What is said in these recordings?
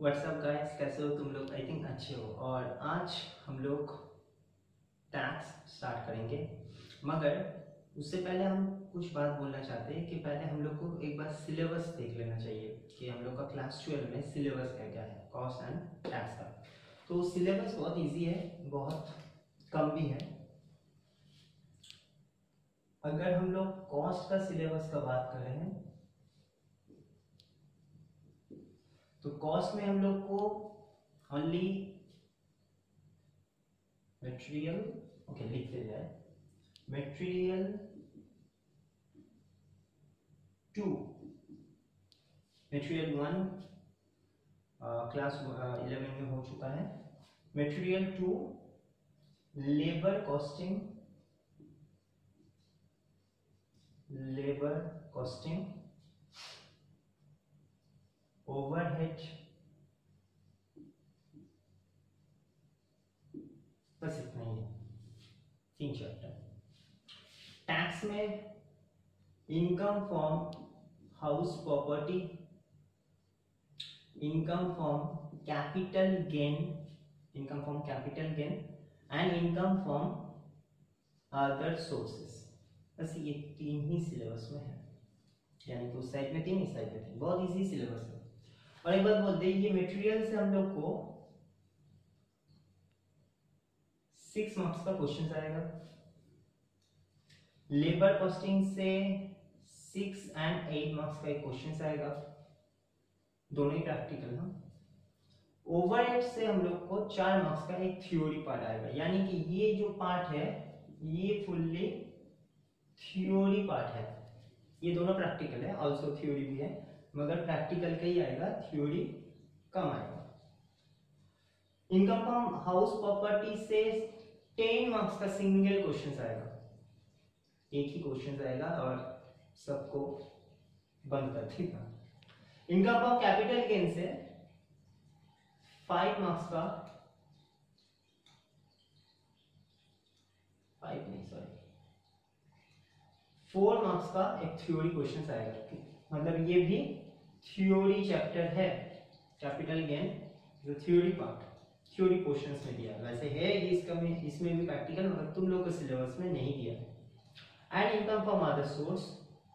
WhatsApp guys, कैसे हो तुम लोग? आई थिंक अच्छे हो। और आज हम लोग टैक्स स्टार्ट करेंगे, मगर उससे पहले हम कुछ बात बोलना चाहते हैं कि पहले हम लोग को एक बार सिलेबस देख लेना चाहिए कि हम लोग का क्लास 12 में सिलेबस क्या क्या है कॉस्ट एंड टैक्स का। तो सिलेबस बहुत इजी है, बहुत कम भी है। अगर हम लोग कॉस्ट का सिलेबस का बात कर रहे हैं तो कॉस्ट में हम लोग को ओनली मटेरियल, ओके लिखते जाए, मटेरियल 2, मटेरियल 1 क्लास 11 में हो चुका है। मटेरियल 2 लेबर कॉस्टिंग, ओवरहेड, बस इतना ही है, 3 चैप्टर। टैक्स में income from house property, income from capital gain, and income from other sources. बस ये 3 ही सिलेबस में है, यानी कि उस साइड में 3, इस साइड में 3। बहुत इजी सिलेबस है। और एक बात बोलते हैं, ये मटेरियल से हम लोग को 6 मार्क्स का क्वेश्चन आएगा, लेबर कॉस्टिंग से 6 एंड 8 मार्क्स का एक क्वेश्चन आएगा, दोनों ही प्रैक्टिकल है। ओवरहेड से हम लोग को 4 मार्क्स का एक थ्योरी पार्ट आएगा, यानी कि ये जो पार्ट है ये फुल्ली थ्योरी पार्ट है। ये दोनों प्रैक्टिकल है, ऑल्सो थ्योरी भी है, मगर प्रैक्टिकल का ही आएगा, थ्योरी कम आएगा। इनकम फ्रॉम हाउस प्रॉपर्टी से 10 मार्क्स का सिंगल क्वेश्चन आएगा, एक ही क्वेश्चन आएगा और सबको बंद कर देगा। इनकम फ्रॉम कैपिटल गेन से 5 मार्क्स का, 5 नहीं सॉरी 4 मार्क्स का एक थ्योरी क्वेश्चन आएगा। मतलब ये भी थ्योरी चैप्टर है, कैपिटल गेन जो थ्योरी पार्ट, थ्योरी क्वेश्चंस में दिया वैसे है ये, इसमें भी प्रैक्टिकल, मगर तुम लोग को सिलेबस में नहीं दिया। And income from other source,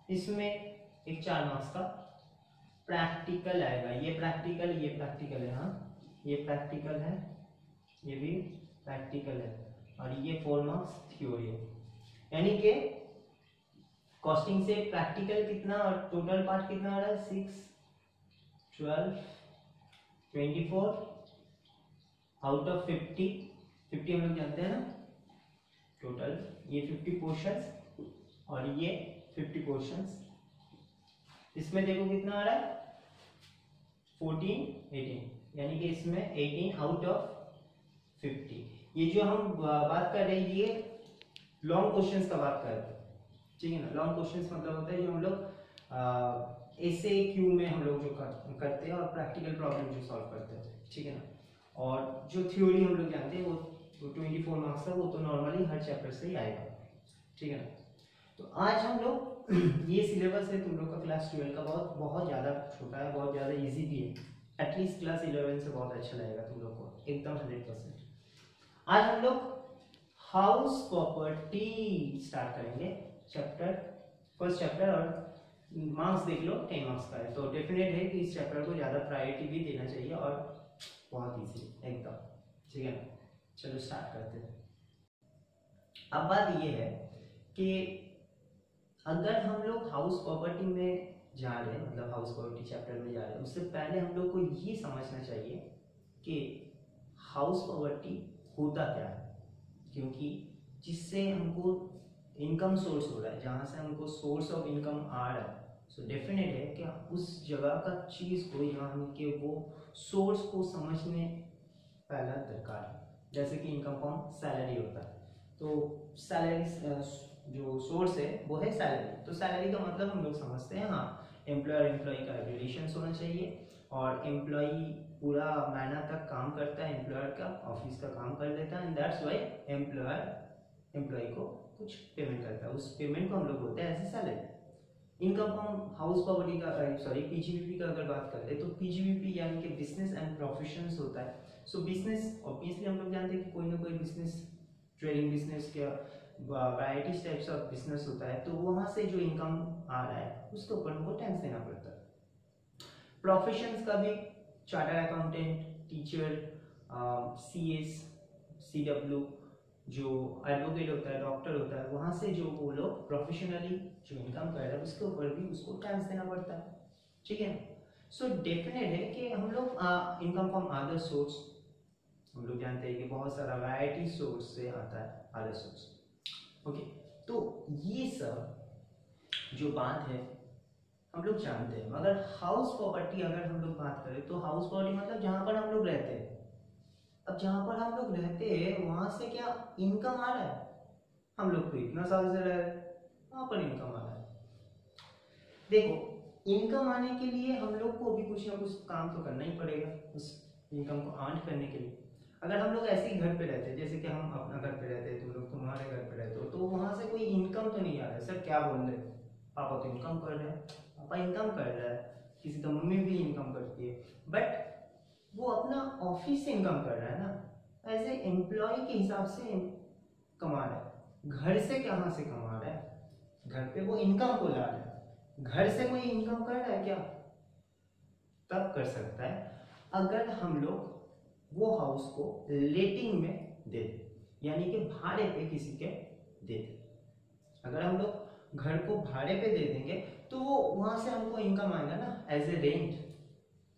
इसमें एक 4 मार्क्स का प्रैक्टिकल आएगा। ये प्रैक्टिकल है, हाँ ये प्रैक्टिकल है, ये भी प्रैक्टिकल है, और ये 4 मार्क्स थ्योरी है। यानी कि कॉस्टिंग से प्रैक्टिकल कितना और टोटल पार्ट कितना आ रहा है? 6, 12, 24 आउट ऑफ 50 हम लोग जानते हैं ना, टोटल ये 50 पोर्शंस और ये 50 पोर्शंस। इसमें देखो कितना आ रहा है, 14, 18, यानी कि इसमें 18 आउट ऑफ 50। ये जो हम बात कर रहे हैं ये लॉन्ग क्वेश्चंस का बात कर रहे हैं, ठीक है ना। लॉन्ग क्वेश्चंस मतलब होता है जो हम लोग ऐसे क्यू में हम लोग जो करते हैं और प्रैक्टिकल प्रॉब्लम जो सॉल्व करते हैं, ठीक है ना। और जो थ्योरी हम लोग जानते हैं वो 24 मार्क्स का, वो तो नॉर्मली हर चैप्टर से ही आएगा, ठीक है ना। तो आज हम लोग ये सिलेबस है तुम लोग का क्लास 12 का, बहुत ज़्यादा छोटा है, बहुत ज़्यादा इजी भी है। एटलीस्ट क्लास 11 से बहुत अच्छा लगेगा तुम लोग को, एकदम 100%। आज हम लोग हाउस प्रॉपर्टी स्टार्ट करेंगे, फर्स्ट चैप्टर। और मार्क्स देख लो 10 मार्क्स का है, तो डेफिनेट है कि इस चैप्टर को ज़्यादा प्रायोरिटी भी देना चाहिए, और बहुत ईजी एकदम, ठीक है ना। चलो स्टार्ट करते हैं। अब बात ये है कि अगर हम लोग हाउस प्रॉपर्टी में जा रहे हैं, मतलब हाउस प्रॉपर्टी चैप्टर में जा रहे हैं, उससे पहले हम लोग को ये समझना चाहिए कि हाउस प्रॉपर्टी होता क्या है, क्योंकि जिससे हमको इनकम सोर्स हो रहा है, जहाँ से हमको सोर्स ऑफ इनकम आ रहा है, सो डेफिनेट है कि उस जगह का चीज़ को, यहाँ के वो सोर्स को समझने पहला दरकार है। जैसे कि इनकम फ्रॉम सैलरी होता है, तो सैलरी जो सोर्स है वो है सैलरी। तो सैलरी का मतलब हम लोग समझते हैं, हाँ एम्प्लॉयर एम्प्लॉय का रिलेशन होना चाहिए, और एम्प्लॉय पूरा महीना तक काम करता है, एम्प्लॉयर का ऑफिस का काम कर देता है, and that's why employer employee को कुछ पेमेंट करता है, उस पेमेंट को हम लोग बोलते हैं as a salary. Income from house property का सॉरी पीजीबीपी का अगर बात करते हैं तो पीजीबीपी यानी कि बिजनेस एंड प्रोफेशंस होता है। सो बिजनेस ऑब्वियसली हम लोग जानते हैं कि कोई ना कोई बिजनेस, ट्रेडिंग बिजनेस क्या वैराइटीज टाइप्स ऑफ बिजनेस होता है, तो वहां से जो इनकम आ रहा है उसके ऊपर हमको टैक्स देना पड़ता है। प्रोफेशंस का भी chartered accountant, teacher, CS, CW, जो एडवोकेट होता है, डॉक्टर होता है, वहां से जो वो लोग प्रोफेशनली जो इनकम कर रहा है उसके ऊपर भी उसको टैक्स देना पड़ता है। ठीक है, सो डेफिनेट है कि हम लोग इनकम फ्रॉम अदर सोर्स, हम लोग जानते हैं कि बहुत सारा वैरायटी सोर्स से आता है अदर सोर्स। ओके, तो ये सब जो बात है हम लोग जानते हैं, मगर हाउस प्रॉपर्टी अगर हम लोग बात करें तो हाउस प्रॉपर्टी मतलब जहां पर हम लोग रहते हैं। अब जहां पर हम लोग रहते हैं वहां से क्या इनकम आ रहा है? हम लोग तो इतना साल से रह रहे हैं, वहां पर इनकम आ रहा है। देखो, इनकम आने के लिए हम लोग को भी कुछ ना कुछ काम तो करना ही पड़ेगा उस इनकम को अर्न करने के लिए। अगर हम लोग ऐसे ही घर पे रहते हैं, जैसे कि हम अपना घर पे रहते हैं, तुम लोग तुम्हारे घर पे रहते हो, तो वहां से कोई इनकम तो नहीं आ रहा है। सर क्या बोल रहे हैं, पापा तो इनकम कर रहे हैं, पापा इनकम कर रहा है, किसी का मम्मी भी इनकम करती है, बट वो अपना ऑफिस से इनकम कर रहा है ना, एज ए एम्प्लॉय के हिसाब से कमा रहा है। घर से कहाँ से कमा रहा है? घर पे वो इनकम को ला रहा है। घर से कोई इनकम कर रहा है क्या? तब कर सकता है अगर हम लोग वो हाउस को लेटिंग में दे दे, यानी कि भाड़े पे किसी के दे दे। अगर हम लोग घर को भाड़े पे दे देंगे तो वो वहां से हमको इनकम आएगा ना, एज ए रेंट।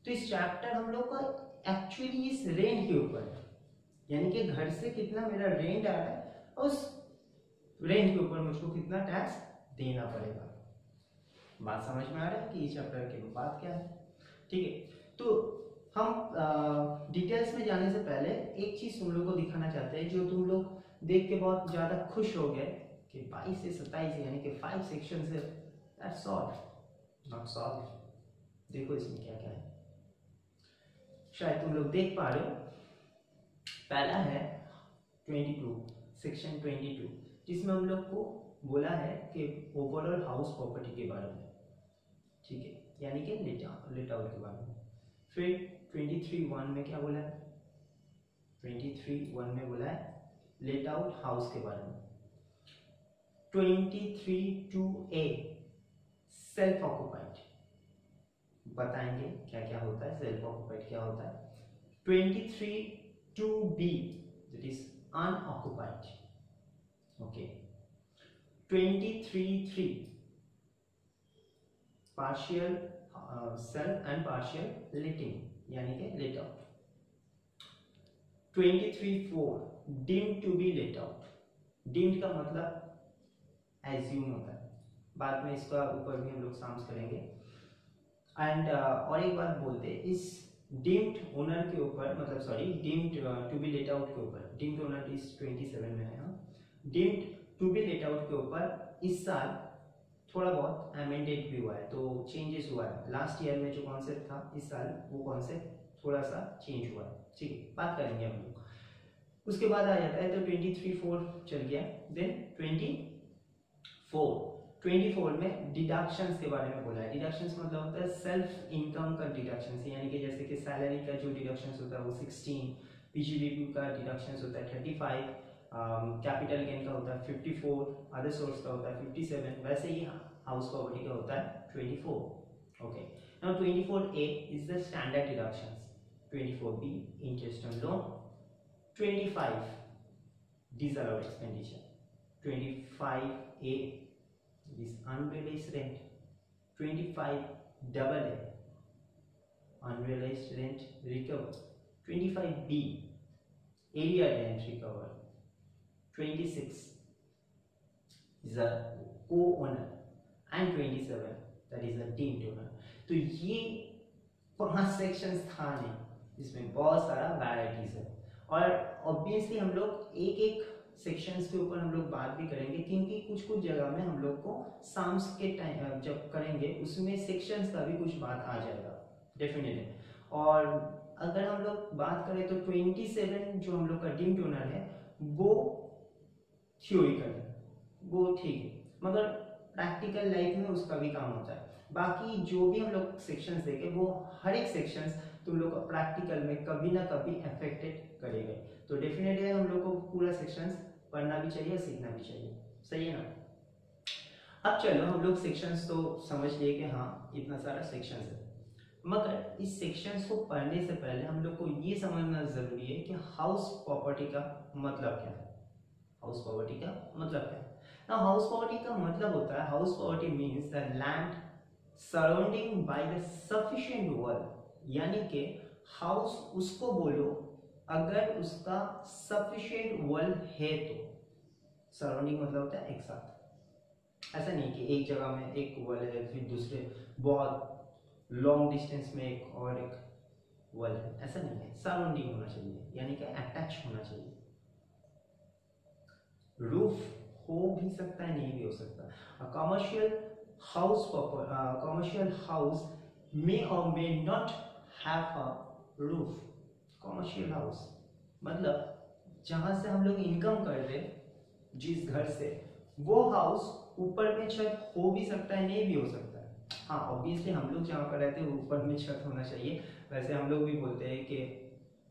तो इस चैप्टर हम लोग का एक्चुअली इस रेंट के ऊपर है, यानी कि घर से कितना मेरा रेंट आ रहा है, उस रेंट के ऊपर मुझको कितना टैक्स देना पड़ेगा। बात समझ में आ रहा है कि इस चैप्टर की बात क्या है? ठीक है, तो हम डिटेल्स में जाने से पहले एक चीज तुम लोग को दिखाना चाहते हैं, जो तुम लोग देख के बहुत ज्यादा खुश हो गए कि 22 से 27 यानी कि 5 सेक्शन से, दैट्स ऑल, नॉट सॉल्व। देखो इसमें क्या क्या है, शायद तुम लोग देख पा रहे हो। पहला है 22, सेक्शन 22, जिसमें हम लोग को बोला है कि ओवरऑल हाउस प्रॉपर्टी के बारे में, ठीक है, यानी कि लेट आउट के बारे में। फिर 23(1) में क्या बोला है? 23(1) में बोला है लेट आउट हाउस के बारे में। 23(2)(a) सेल्फ ऑक्युपाइड, बताएंगे क्या क्या होता है, सेल्फ ऑक्युपाइड क्या होता है। 23(2)(b) that is unoccupied. Okay, 23(3) partial self and partial letting, यानी कि let out. 23(4) deemed to be let out. Deemed का मतलब एज्यूम होता है, बाद में इसका ऊपर भी हम लोग साम्स करेंगे। एंड और एक बात बोलते हैं, इस डीम्ड ओनर के ऊपर, मतलब sorry deemed to be let out के ऊपर, डीम्ड ओनर इस 27 में है, deemed to be let out के ऊपर इस साल थोड़ा बहुत अमेंडेड भी हुआ है, तो चेंजेस हुआ है। लास्ट ईयर में जो कॉन्सेप्ट था, इस साल वो कॉन्सेप्ट थोड़ा सा चेंज हुआ है, ठीक है, बात करेंगे हम लोग। उसके बाद आ जाता है तो 23(4) चल गया, देन 24 में डिडक्शंस के बारे में बोला है। डिडक्शंस मतलब होता है सेल्फ इनकम का डिडक्शंस, यानी कि जैसे कि सैलरी का जो डिडक्शंस होता है वो 16, पीजीबीपी का डिडक्शंस होता है 35, कैपिटल गेन का होता है 54, अदर सोर्स का होता है 57, वैसे ही हाउस प्रॉपर्टी का होता है 24। Okay, now 24(a) is the standard deductions, 24(b) interest on loan, 25 disallowed expenditure, 25(a) is unrealized rent, 25(a) unrealized rent recovered, 25(b) area rent recovered, 26 is a co-owner and 27 that is a deemed owner। तो ये 5 sections था नहीं, इसमें बहुत सारा varieties है, और obviously हम लोग एक एक सेक्शंस के ऊपर हम लोग बात भी करेंगे, क्योंकि कुछ कुछ जगह में हम लोग को साम्स के टाइम जब करेंगे उसमें सेक्शंस का भी कुछ बात आ जाएगा डेफिनेटली। और अगर हम लोग बात करें तो 27 जो हम लोग का डीम्ड ओनर है वो थ्योरिकल है, वो ठीक है, मगर प्रैक्टिकल लाइफ में उसका भी काम होता है। बाकी जो भी हम लोग सेक्शंस देखे वो हर एक सेक्शंस तुम लोग को प्रैक्टिकल में कभी ना कभी अफेक्टेड करेगा। तो डेफिनेटली हम लोग को पूरा सेक्शंस पढ़ना भी चाहिए, सीखना भी चाहिए, सही है ना। अब चलो हम लोग सेक्शंस तो समझ लिए कि हाँ इतना सारा सेक्शंस है, मगर इस सेक्शंस को पढ़ने से पहले हम लोग को ये समझना जरूरी है कि हाउस प्रॉपर्टी का मतलब क्या है। हाउस प्रॉपर्टी का मतलब क्या है ना। हाउस प्रॉपर्टी का मतलब होता है, house property means the land surrounding by the sufficient wall, यानी कि हाउस उसको बोलो अगर उसका सफिशिएंट वॉल है तो। सराउंडिंग मतलब होता है एक साथ, ऐसा नहीं कि एक जगह में एक वॉल है फिर दूसरे बहुत लॉन्ग डिस्टेंस में एक और एक वॉल है, ऐसा नहीं है। सराउंडिंग होना चाहिए, यानी कि अटैच होना चाहिए। रूफ हो भी सकता है, नहीं भी हो सकता। कमर्शियल हाउस मे और may not have a roof. Commercial house मतलब जहां से हम लोग इनकम कर रहे जिस घर से, वो हाउस ऊपर में छत हो भी सकता है, नहीं भी हो सकता है। हाँ ऑब्वियसली हम लोग जहाँ पर रहते हैं ऊपर में छत होना चाहिए। वैसे हम लोग भी बोलते हैं कि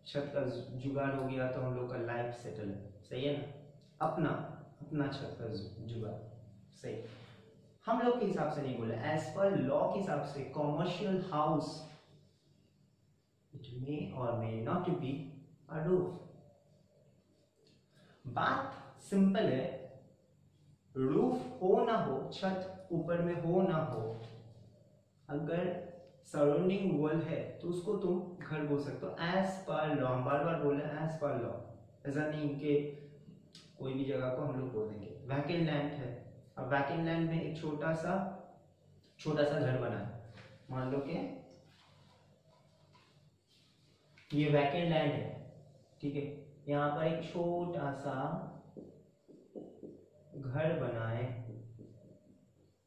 छत का जुगाड़ हो गया तो हम लोग का लाइफ सेटल है, सही है ना। अपना अपना छत का जुगाड़ सही। हम लोग के हिसाब से नहीं बोले, एज पर लॉ के हिसाब से कॉमर्शियल हाउस इट मे और may not be a roof. बात सिंपल है, रूफ हो ना हो, छत ऊपर में हो ना हो, अगर सराउंडिंग वॉल है तो उसको तुम घर बोल सकते हो एज पर लॉ। हम बार बार बोल रहे हैं एज पर लॉ, ऐसा नहीं कि कोई भी जगह को हम लोग बोल देंगे। वैकेंट लैंड है, अब वैकेंट लैंड में एक छोटा सा घर बना है, मान लो कि ये वैकेंट लैंड है, ठीक है। यहाँ पर एक छोटा सा घर बना है,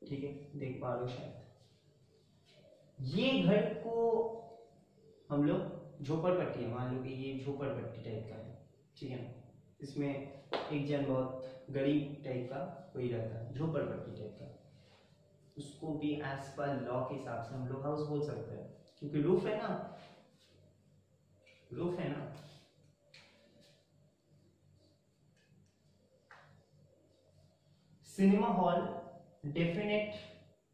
ठीक है, देख पा रहे हो शायद। ये घर को हम लोग झोपड़पट्टी है, मान लो कि ये झोपड़पट्टी टाइप का है, ठीक है ना। इसमें एक जन बहुत गरीब टाइप का कोई रहता है, झोपड़पट्टी टाइप का, उसको भी एज पर लॉ के हिसाब से हम लोग हाउस बोल सकते हैं, क्योंकि रूफ है ना, रूफ है ना। सिनेमा हॉल डेफिनेट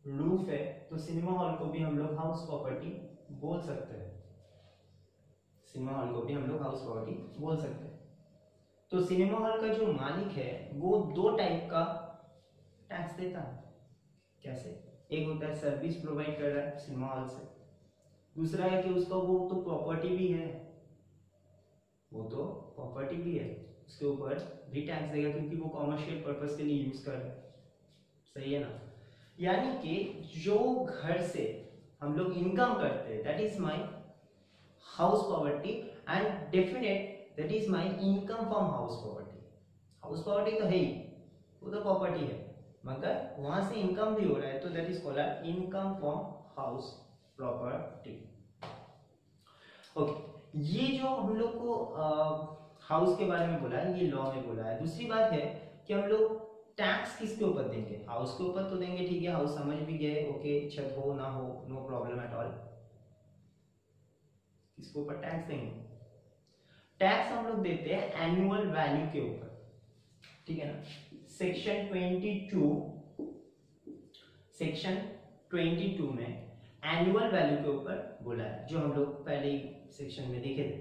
रूफ है, तो सिनेमा हॉल को भी हम लोग हाउस प्रॉपर्टी बोल सकते हैं। सिनेमा हॉल को भी हम लोग हाउस प्रॉपर्टी बोल सकते हैं। तो सिनेमा हॉल का जो मालिक है वो दो टाइप का टैक्स देता है। कैसे? एक होता है सर्विस प्रोवाइड कर रहा है सिनेमा हॉल से, दूसरा है कि उसका वो तो प्रॉपर्टी भी है, वो तो प्रॉपर्टी भी है, उसके ऊपर भी टैक्स देगा क्योंकि वो कॉमर्शियल पर्पस के लिए यूज कर रहा है, सही है ना। यानी कि जो घर से हम लोग इनकम करते हैं that is my house property, and definite that is my income from house property. House property तो है ही, वो तो प्रॉपर्टी है, मगर वहां से इनकम भी हो रहा है, तो that is called income from house property. Okay, ये जो हम लोग को हाउस के बारे में बोला है, ये लॉ में बोला है। दूसरी बात है कि हम लोग टैक्स किसके ऊपर देंगे? हाउस के ऊपर तो देंगे, ठीक है, हाउस समझ भी गए, ओके, छत हो ना हो नो प्रॉब्लम एट ऑल। किसके ऊपर टैक्स देंगे? टैक्स हम लोग देते हैं एनुअल वैल्यू के ऊपर, ठीक है ना। सेक्शन 22 में एनुअल वैल्यू के ऊपर बोला है, जो हम लोग पहले ही सेक्शन में देखे थे।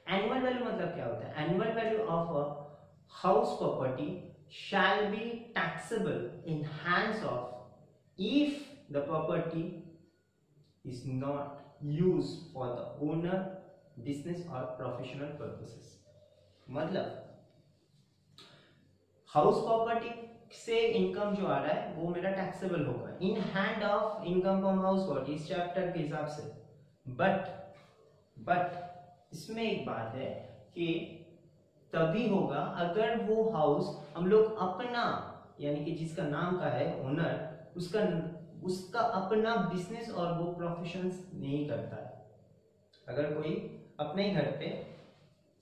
एनुअल वैल्यू मतलब क्या होता है? Annual value of a house property shall be taxable in hands of if the property is not used for the owner business or professional purposes। मतलब हाउस प्रॉपर्टी से इनकम जो आ रहा है वो मेरा टैक्सेबल होगा in hand of income from house property इस chapter के हिसाब से। बट इसमें एक बात है कि तभी होगा अगर वो हाउस हम लोग अपना, यानी कि जिसका नाम का है ओनर, उसका अपना बिजनेस और वो प्रोफेशंस नहीं करता है। अगर कोई अपने ही घर पे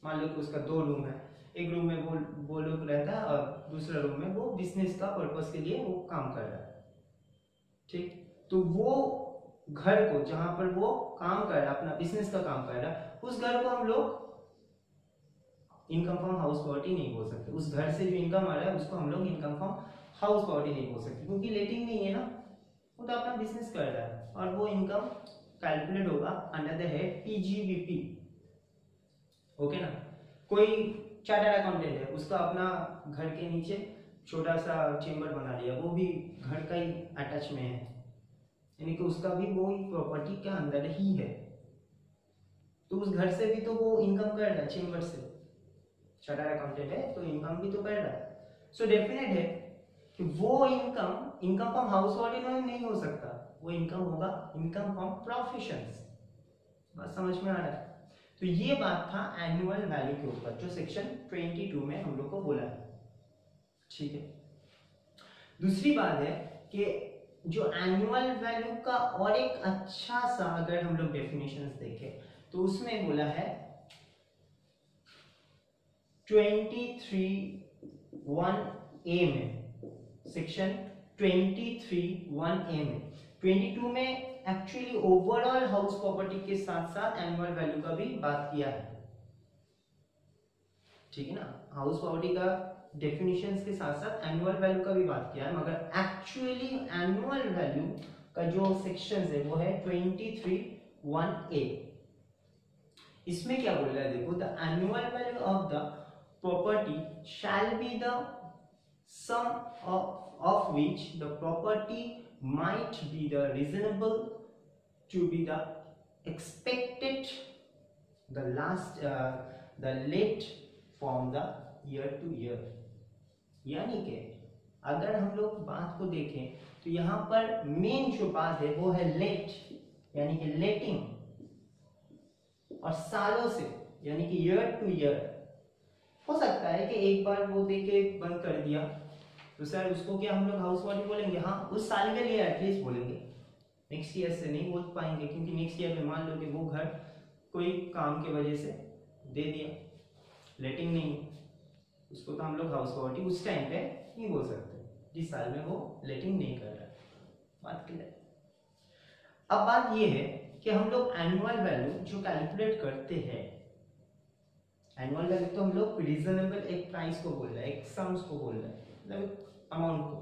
मान लो कि उसका 2 रूम है, एक रूम में वो लोग रहता है और दूसरा रूम में वो बिजनेस का पर्पस के लिए वो काम कर रहा है, ठीक। तो वो घर को जहां पर वो काम कर रहा है, अपना बिजनेस का काम कर रहा है, उस घर को हम लोग इनकम फ्रॉम हाउस प्रॉपर्टी नहीं बोल सकते। उस घर से जो इनकम आ रहा है उसको हम लोग इनकम फ्रॉम हाउस प्रॉपर्टी नहीं बोल सकते, क्योंकि लेटिंग नहीं है ना, वो तो अपना बिजनेस कर रहा है और वो इनकम कैलकुलेट होगा under the head PGBP. Okay ना। कोई चार्टर्ड अकाउंटेंट है, उसका अपना घर के नीचे छोटा सा चेम्बर बना लिया, वो भी घर का ही अटैच में है, यानी कि उसका भी वो प्रॉपर्टी के अंदर ही है, तो उस घर से भी तो वो इनकम कर रहा है, चेम्बर से। चार्टर्ड अकाउंटेंट है तो इनकम भी तो कर रहा है। सो डेफिनेट है कि वो इनकम फ्रॉम हाउस होल्ड नहीं हो सकता, वो इनकम होगा इनकम फ्रॉम प्रोफेशंस। बात समझ में आ रहा है। तो ये बात था एनुअल वैल्यू के ऊपर, जो सेक्शन 22 में हम लोग को बोला है। ठीक है। दूसरी बात है कि जो एनुअल वैल्यू का और एक अच्छा सा अगर हम लोग डेफिनेशंस देखें तो उसमें बोला है 23(1)(a) में, सेक्शन 23(1)(a) में 22 में एक्चुअली ओवरऑल हाउस प्रॉपर्टी के साथ साथ एनुअल वैल्यू का भी बात किया है। ठीक है ना, हाउस प्रॉपर्टी का डेफिनेशंस के साथ साथ एनुअल वैल्यू का भी बात किया है, मगर एक्चुअली एनुअल वैल्यू का जो सेक्शन है वो है 23(1)(a). इसमें क्या बोल रहा है देखो, the annual value of the property shall be the sum of which the property might be the reasonable to be the expected the late from the year to year। यानी कि अगर हम लोग बात को देखें तो यहाँ पर मेन जो बात है वो है लेट, यानी कि लेटिंग, और सालों से यानी कि ईयर टू ईयर। हो सकता है कि एक बार वो देके बंद कर दिया तो सर उसको क्या हम लोग हाउस प्रॉपर्टी बोलेंगे? हाँ, उस साल के लिए एटलीस्ट बोलेंगे, नेक्स्ट ईयर से नहीं बोल पाएंगे, क्योंकि नेक्स्ट ईयर में मान लो कि वो घर कोई काम की वजह से दे दिया, लेटिंग नहीं, उसको तो हम लोग हाउस प्रॉपर्टी उस टाइम पे नहीं बोल सकते जिस साल में वो लेटिंग नहीं कर रहा है। बात क्लियर? अब बात ये है कि हम लोग एनुअल वैल्यू जो कैलकुलेट करते हैं, एनुअल वैल्यू तो हम लोग रीजनेबल एक प्राइस को बोल रहे हैं, एक सम्स को बोल रहे हैं, मतलब अमाउंट को,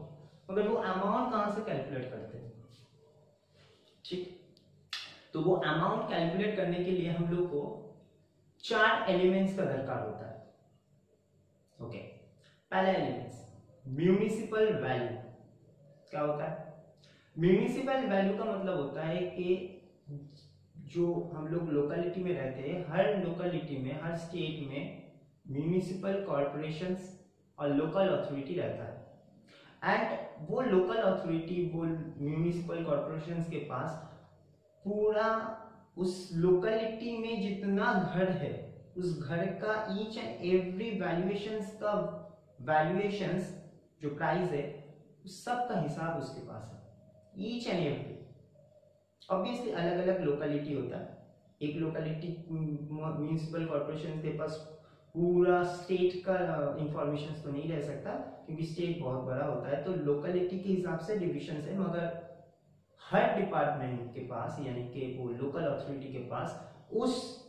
मगर वो अमाउंट कहां से कैलकुलेट करते हैं? ठीक, तो वो अमाउंट कैलकुलेट करने के लिए हम लोग को 4 एलिमेंट्स का दरकार होता है। ओके, पहला एलिमेंट्स म्यूनिसिपल वैल्यू। क्या होता है म्यूनिसिपल वैल्यू? का मतलब होता है कि जो हम लोग लोकेलिटी में रहते हैं, हर लोकेलिटी में, हर स्टेट में म्यूनिसिपल कॉर्पोरेशंस और लोकल अथॉरिटी रहता है, एंड वो लोकल अथॉरिटी, वो म्यूनिसिपल कॉर्पोरेशंस के पास पूरा उस लोकेलिटी में जितना घर है उस घर का ईच एंड एवरी वैल्यूएशंस जो प्राइस है उस सब का हिसाब उसके पास है, ईच एंड एवरी। ऑब्वियसली अलग अलग लोकेलिटी होता है, एक लोकेलिटी म्यूनिसिपल कॉर्पोरेशन के पास पूरा स्टेट का इंफॉर्मेशन तो नहीं रह सकता, क्योंकि स्टेट बहुत बड़ा होता है, तो लोकेलिटी के हिसाब से डिविजन है, मगर हर डिपार्टमेंट के पास यानी कि वो लोकल अथॉरिटी के पास उस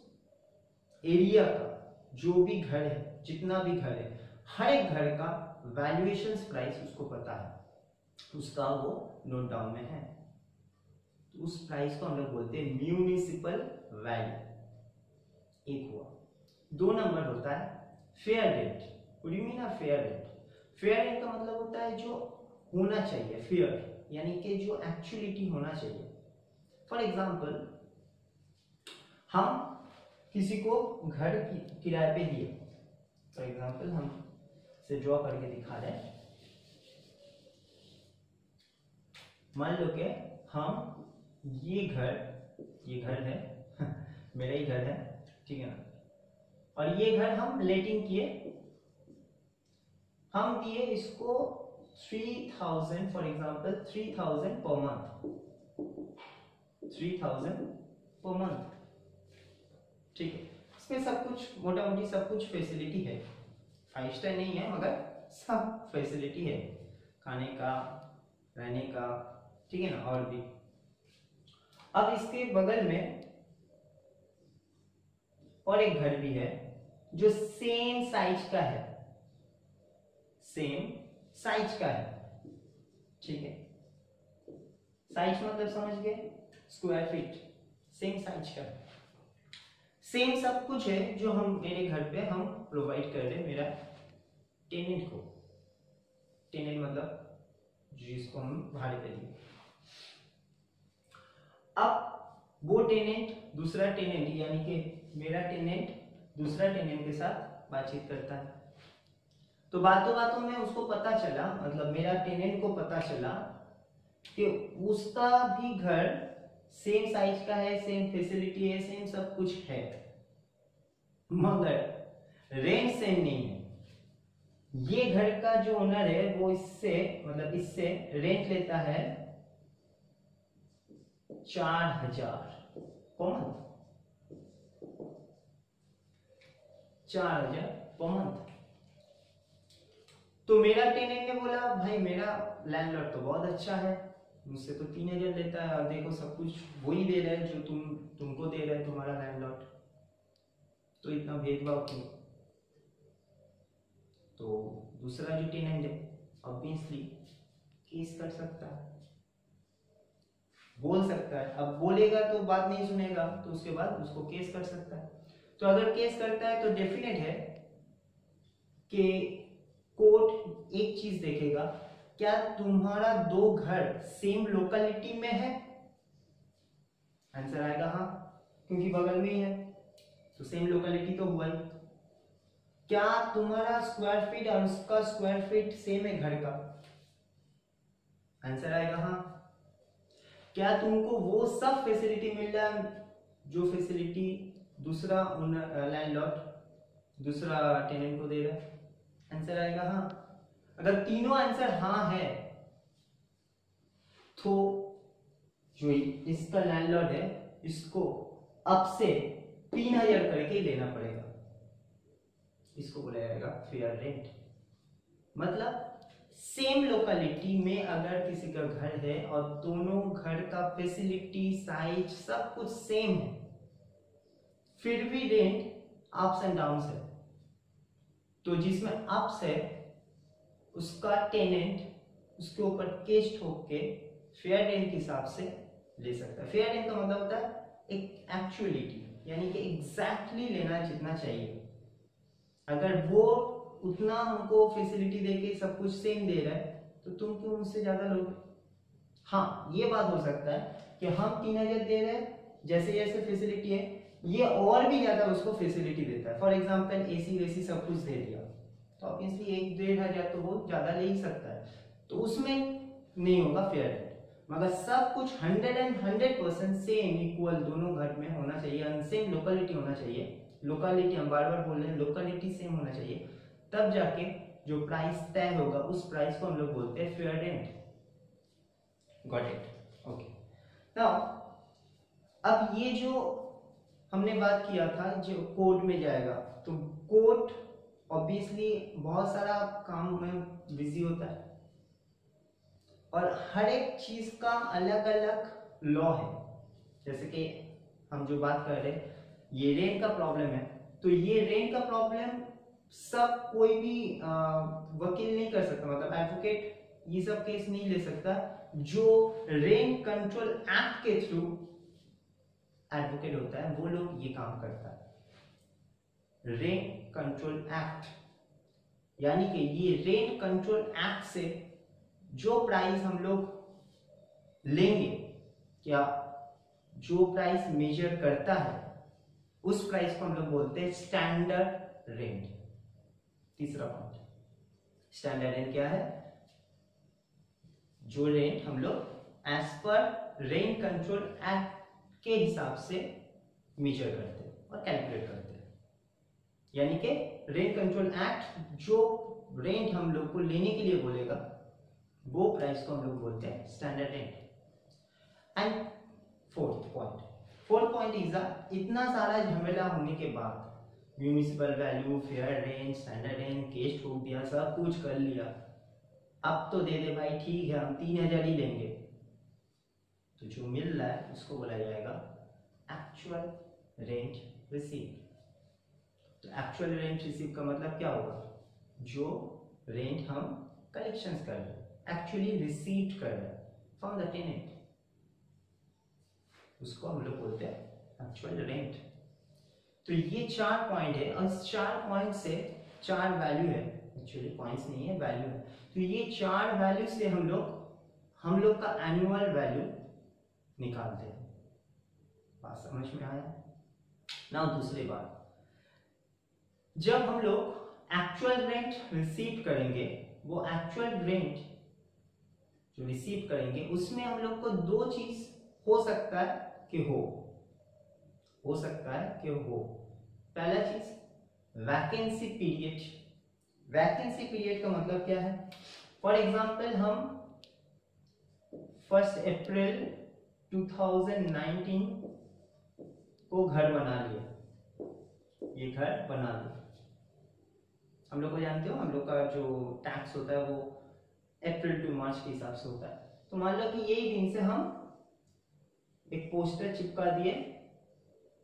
एरिया का जो भी घर है, जितना भी घर है, हर एक घर का वैल्यूएशन प्राइस उसको पता है, उसका वो नोट डाउन में है, तो उस प्राइस को हम लोग बोलते हैं म्यूनिसिपल वैल्यू। एक हुआ। 2 नंबर होता है fair rate. What do you mean a fair rate? Fair rate का मतलब होता है जो होना चाहिए, फेयर यानी कि जो एक्चुअलिटी होना चाहिए। फॉर एग्जाम्पल, हम किसी को घर किराए पे दिए, फॉर एग्जाम्पल हम से ड्रॉ करके दिखा रहे हैं, मान लो कि हम ये घर है मेरा ही घर है, ठीक है ना, और ये घर हम लेटिंग किए, हम दिए इसको 3000, for example 3000 per month, 3000 per month, ठीक है। इसमें सब कुछ मोटा मोटी सब कुछ फैसिलिटी है, 5 स्टार नहीं है मगर सब फैसिलिटी है, खाने का, रहने का, ठीक है ना, और भी। अब इसके बगल में और एक घर भी है जो सेम साइज का है, सेम साइज का है, ठीक है। साइज मतलब समझ गए, स्क्वायर फीट, सेम साइज का, सेम सब कुछ है जो हम मेरे घर पे हम प्रोवाइड कर रहे हैं मेरा टेनेंट को। टेनेंट मतलब जिसको हम भाड़े पे दिए। अब वो टेनेंट दूसरा टेनेंट यानी कि मेरा टेनेंट दूसरा टेनेंट के साथ बातचीत करता है। तो बातों बातों में उसको पता चला, मतलब मेरा टेनेंट को पता चला कि उसका भी घर सेम साइज का है, सेम फैसिलिटी है, सेम सब कुछ है, मगर रेंट सेम नहीं है। ये घर का जो ओनर है वो इससे मतलब इससे रेंट लेता है 4000 पर मंथ, 4000 पर मंथ। तो मेरा टेनेंट ने बोला भाई मेरा लैंडलॉर्ड तो बहुत अच्छा है, मुझसे तो 3000 लेता है और देखो सब कुछ वही दे रहा है जो तुमको दे रहा है तुम्हारा लैंडलॉर्ड, तो इतना भेदभाव क्यों। तो दूसरा जो टेनेंट है ऑब्वियसली केस कर सकता है, बोल सकता है। अब बोलेगा तो बात नहीं सुनेगा तो उसके बाद उसको केस कर सकता है। तो अगर केस करता है तो डेफिनेट है कि कोर्ट एक चीज देखेगा, क्या तुम्हारा दो घर सेम लोकेलिटी में है। आंसर आएगा हाँ, क्योंकि बगल में ही है तो सेम लोकेलिटी तो हुआ ही। क्या तुम्हारा स्क्वायर फीट और उसका स्क्वायर फीट सेम है घर का। आंसर आएगा हाँ। क्या तुमको वो सब फैसिलिटी मिल रहा है जो फैसिलिटी दूसरा लैंडलॉर्ड दूसरा टेनेंट को दे रहा है। आंसर आएगा हाँ। अगर तीनों आंसर हाँ है तो जो इसका लैंडलॉर्ड है इसको अब से 3000 करके ही लेना पड़ेगा। इसको बोला जाएगा फेयर रेंट। मतलब सेम लोकेलिटी में अगर किसी का घर है और दोनों घर का फैसिलिटी साइज सब कुछ सेम है, फिर भी रेंट अप्स एंड डाउन्स है, तो जिसमें अप्स है उसका टेनेंट उसके ऊपर केस ठोक के फेयर रेंट के हिसाब से ले सकता है। फेयर रेंट का मतलब होता है एक एक्चुअलिटी, यानी कि एग्जैक्टली लेना जितना चाहिए। अगर वो उतना हमको फैसिलिटी देके सब कुछ सेम दे रहा है तो तुम क्यों उससे ज्यादा लोगे। हाँ ये बात हो सकता है कि हम 3000 दे रहे हैं, जैसे जैसे फैसिलिटी है ये और भी ज्यादा उसको फैसिलिटी देता है। फॉर एग्जांपल एसी वेसी सब कुछ दे दिया तो ऑब्वियसली 1-1500 तो वो ज्यादा ले ही सकता है, तो उसमें नहीं होगा फेयर रेंट। मगर सब कुछ 100% सेम इक्वल दोनों घर में होना चाहिए, सेम लोकेलिटी होना चाहिए। लोकेलिटी हम बार बार बोल रहे हैं, लोकेलिटी सेम होना चाहिए, तब जाके जो प्राइस तय होगा उस प्राइस को हम लोग बोलते हैं fair rent. Got it, okay. Now अब ये जो हमने बात किया था जो कोर्ट में जाएगा, तो कोर्ट ऑब्वियसली बहुत सारा काम में बिजी होता है और हर एक चीज का अलग अलग लॉ है। जैसे कि हम जो बात कर रहे हैं ये रेंट का प्रॉब्लम है, तो ये रेंट का प्रॉब्लम सब कोई भी वकील नहीं कर सकता, मतलब एडवोकेट ये सब केस नहीं ले सकता। जो रेंट कंट्रोल एक्ट के थ्रू एडवोकेट होता है वो लोग ये काम करता है। रेंट कंट्रोल एक्ट यानी कि ये रेंट कंट्रोल एक्ट से जो प्राइस हम लोग लेंगे, क्या जो प्राइस मेजर करता है उस प्राइस को हम लोग बोलते हैं स्टैंडर्ड रेंट। तीसरा पॉइंट, स्टैंडर्ड रेंट क्या है, जो रेंट हम लोग as per rent control act के हिसाब से मेजर करते हैं और कैलकुलेट करते हैं। यानी कि रेंट कंट्रोल एक्ट जो रेंट हम लोग को लेने के लिए बोलेगा वो प्राइस को हम लोग बोलते हैं standard rent. And fourth point is इतना सारा झमेला होने के बाद municipal value, fair rent, standard rent, case ठोक दिया, सब कुछ कर लिया, अब तो दे दे भाई ठीक है हम 3000 ही लेंगे, तो जो मिल रहा है उसको बोला जाएगा एक्चुअल रेंट रिसीव। तो एक्चुअल रेंट रिसीव का मतलब क्या होगा, जो रेंट हम कलेक्शंस कर रहे हैं, एक्चुअली रिसीव कर रहे हैं फ्रॉम द टेनेंट, उसको हम लोग बोलते हैं एक्चुअल रेंट। तो ये 4 पॉइंट है और इस 4 पॉइंट से 4 वैल्यू है, एक्चुअली पॉइंट्स नहीं है वैल्यू है। तो ये 4 वैल्यू से हम लोग का एनुअल वैल्यू निकालते हैं। बात समझ में आया ना। दूसरी बात, जब हम लोग एक्चुअल रेंट रिसीव करेंगे, वो एक्चुअल रेंट जो रिसीव करेंगे उसमें हम लोग को 2 चीज हो सकता है कि हो सकता है कि हो। पहला चीज वैकेंसी पीरियड। वैकेंसी पीरियड का मतलब क्या है, फॉर एग्जांपल हम 1 अप्रैल 2019 को घर बना लिया, ये घर बना लिया। हम लोग को जानते हो, हम लोग का जो टैक्स होता है वो अप्रैल टू मार्च के हिसाब से होता है। तो मान लो कि यही दिन से हम एक पोस्टर चिपका दिए,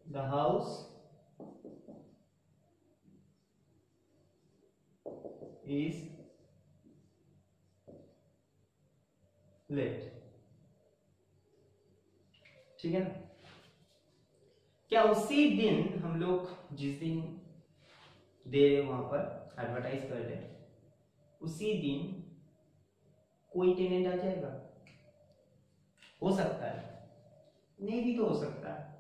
द हाउस इज लेट, ठीक है ना। क्या उसी दिन हम लोग जिस दिन दे रहे वहां पर एडवर्टाइज कर रहे, उसी दिन कोई टेनेंट आ जाएगा? हो सकता है, नहीं भी तो हो सकता है।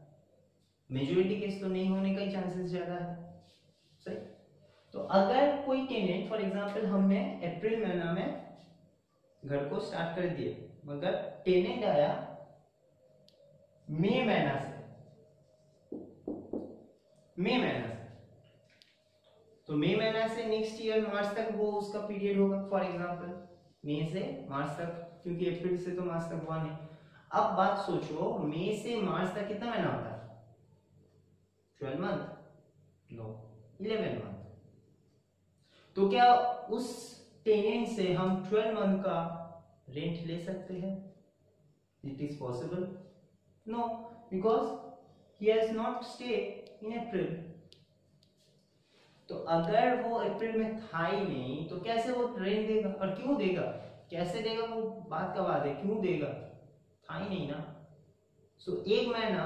मेजोरिटी केस तो नहीं होने का ही चांसेस ज्यादा है, सही। तो अगर कोई टेनेंट, फॉर एग्जांपल हमने अप्रैल महीना में घर को स्टार्ट कर दिए, मगर टेनेंट आया मई महीना से, तो मई महीना से नेक्स्ट ईयर मार्च तक वो उसका पीरियड होगा, फॉर एग्जांपल मई से मार्च तक, क्योंकि अप्रैल से तो मार्च तक हुआ नहीं। अब बात सोचो, मई से मार्च तक कितना महीना होता है? 12 मंथ? No, 11 month. तो क्या उस टेनेंट से हम 12 मंथ का रेंट ले सकते हैं? It is possible? No, because he has not stay in April. तो अगर वो अप्रैल में था ही नहीं तो कैसे वो रेंट देगा, और क्यों देगा, कैसे देगा, वो बात का बात है, क्यों देगा, था ही नहीं ना। सो एक महीना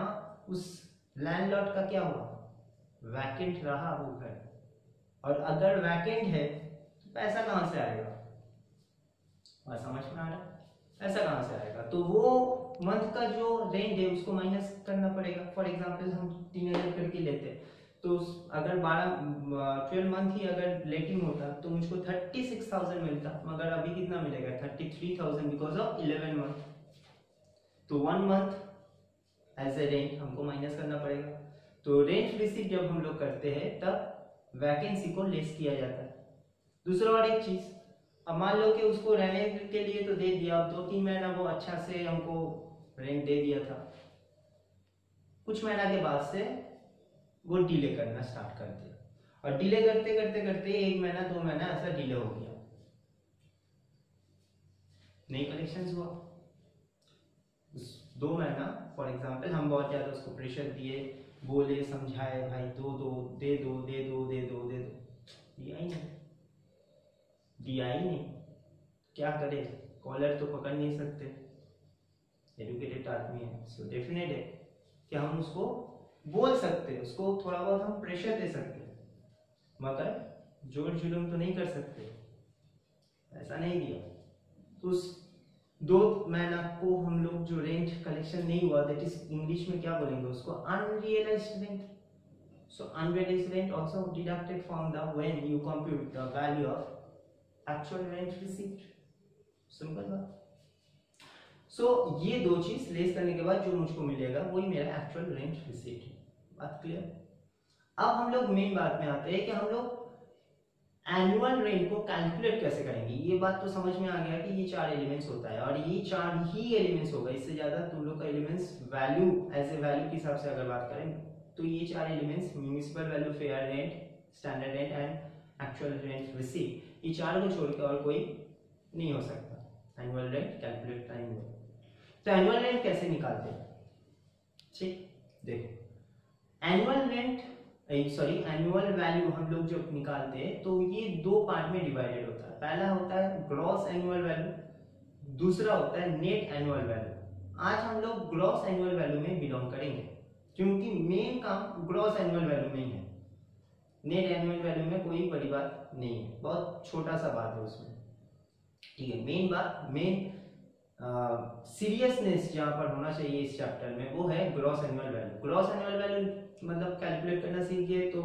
उस लैंडलॉर्ड का क्या हुआ, वैकेंट रहा वो घर। और अगर वैकेंट है तो पैसा कहां से आएगा? और समझ में आ रहा है, पैसा कहां से आएगा? तो वो मंथ का जो रेंट है उसको माइनस करना पड़ेगा। फॉर एग्जांपल हम 3000 करके लेते, तो अगर 12 मंथ ही अगर लेटिंग होता तो मुझको 36,000 मिलता, मगर अभी कितना मिलेगा? 33,000 बिकॉज ऑफ 11 मंथ। तो 1 मंथ एज ए रेंट हमको माइनस करना पड़ेगा। तो रेंट रिसीव जब हम लोग करते हैं तब वैकेंसी को लेस किया जाता है। दूसरा और एक चीज, अब मान लो कि उसको रहने के लिए तो दे दिया, अब 2-3 महीना वो अच्छा से हमको रेंट दे दिया था, कुछ महीना के बाद से वो डिले करना स्टार्ट कर दिया, और डिले करते करते करते 1 महीना 2 महीना ऐसा डिले हो गया, नहीं कलेक्शंस हुआ। 2 महीना फॉर एग्जांपल हम बहुत ज्यादा उसको प्रेशर दिए, बोले, समझाए, भाई दो दो दे दो दे दो दे दो दे दो, दिया ही नहीं, दिया ही नहीं। क्या करे, कॉलर तो पकड़ नहीं सकते, एजुकेटेड आदमी है, सो डेफिनेट है कि हम उसको बोल सकते हैं, उसको थोड़ा बहुत हम प्रेशर दे सकते हैं, मगर जोर जुलूम तो नहीं कर सकते। ऐसा नहीं दिया तो उस 2 महीना को हम लोग जो रेंट कलेक्शन नहीं हुआ, दैट इज इंग्लिश में क्या बोलेंगे उसको, unrealised rent. So unrealised rent also deducted from the when you compute the value of actual rent received. Simple बात। सो ये 2 चीज लेस करने के बाद जो मुझको मिलेगा वही मेरा एक्चुअल रेंट रिसीव्ड है। बात क्लियर? अब हम लोग मेन बात में आते हैं कि हम लोग एनुअल रेंट को कैलकुलेट कैसे करेंगे। ये बात तो समझ में आ गया कि ये 4 एलिमेंट्स होता है, और ये 4 ही एलिमेंट्स होगा, इससे ज्यादा तुम लोग का elements value as a value के हिसाब से अगर बात करें तो ये 4 elements municipal value, fair rent, standard rent and actual rent receive, ये 4 को छोड़ के और कोई नहीं हो सकता एनुअल रेंट कैलकुलेट टाइम में। तो एनुअल रेंट कैसे निकालते हैं, ठीक, देखो एनुअल रेंट एनुअल वैल्यू हम लोग जब निकालते हैं तो ये दो पार्ट में डिवाइडेड होता है। पहला होता है ग्रॉस एनुअल वैल्यू, दूसरा होता है नेट एनुअल वैल्यू। आज हम लोग ग्रॉस एनुअल वैल्यू में बिलोंग करेंगे क्योंकि मेन काम ग्रॉस एनुअल वैल्यू में ही है। नेट एनुअल वैल्यू में कोई बड़ी बात नहीं है, बहुत छोटा सा बात है उसमें, ठीक है। मेन बात, मेन सीरियसनेस जहां पर होना चाहिए इस चैप्टर में वो है gross annual value. Gross annual value मतलब कैलकुलेट करना सीख गए तो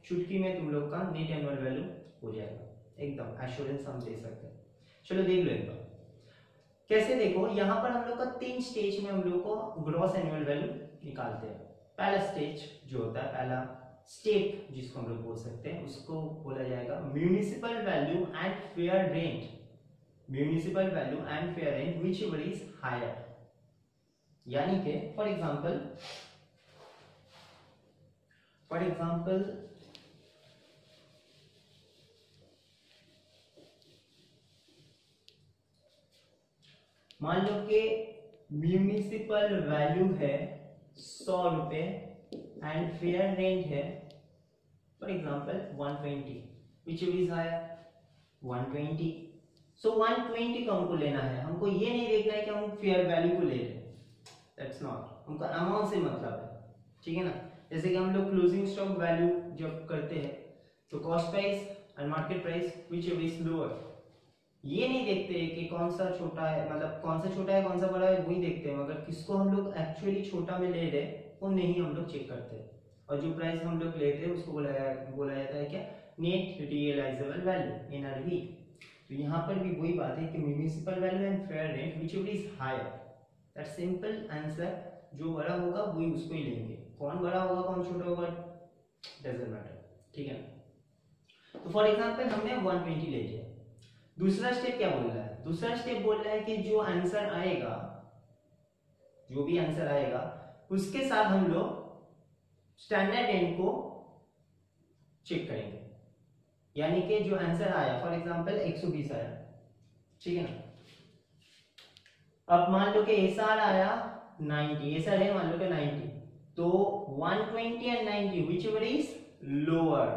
चुटकी में तुम लोग का नेट एनुअल वैल्यू हो जाएगा, एकदम एश्योरेंस हम दे सकते हैं। चलो देख लो एक बार कैसे। देखो यहाँ पर हम लोग का 3 स्टेज में हम लोग को ग्रॉस एनुअल वैल्यू निकालते हैं। पहला स्टेज जो होता है, पहला स्टेप जिसको हम लोग बोल सकते हैं, उसको बोला जाएगा municipal value and fair rent. Municipal value and fair rent whichever is higher. यानी कि फॉर एग्जांपल मान लो कि म्यूनिसिपल वैल्यू है 100 रुपए एंड फेयर रेंट है for example 120, whichever is higher 120। So 120 को हमको लेना है, हमको ये नहीं देखना है कि हम फेयर वैल्यू को ले रहे हैं, दैट्स नॉट, हमको अमाउंट से मतलब है, ठीक है ना। जैसे कि हम लोग क्लोजिंग स्टॉक वैल्यू जब करते हैं तो cost price and market price whichever is lower, ये नहीं देखते हैं कि कौन सा छोटा है, मतलब कौन सा छोटा है कौन सा बड़ा है वही देखते हैं, मगर किसको हम लोग एक्चुअली छोटा में ले रहे वो नहीं हम लोग चेक करते हैं। और जो प्राइस हम लोग लेते हैं उसको बोला जाता है क्या, नेट रियलाइजेबल वैल्यू, एनआरवी। तो यहाँ पर भी वही बात है कि municipal value and fair rent whichever is higher, that simple answer, जो बड़ा होगा वही उसको ही लेंगे, कौन बड़ा होगा कौन छोटा होगा डजंट मैटर, ठीक है ना। तो फॉर एग्जांपल हमने 120 ले लिया। दूसरा स्टेप क्या बोल रहा है, दूसरा स्टेप बोल रहा है कि जो आंसर आएगा, जो भी आंसर आएगा उसके साथ हम लोग स्टैंडर्ड रेंट को चेक करेंगे। यानी कि जो आंसर आया फॉर एग्जांपल 120 आया, ठीक है ना। अब मान लो कि एसआर आया 90, एसआर है मान लो कि 90, तो 120 एंड 90 व्हिचएवर इज लोअर,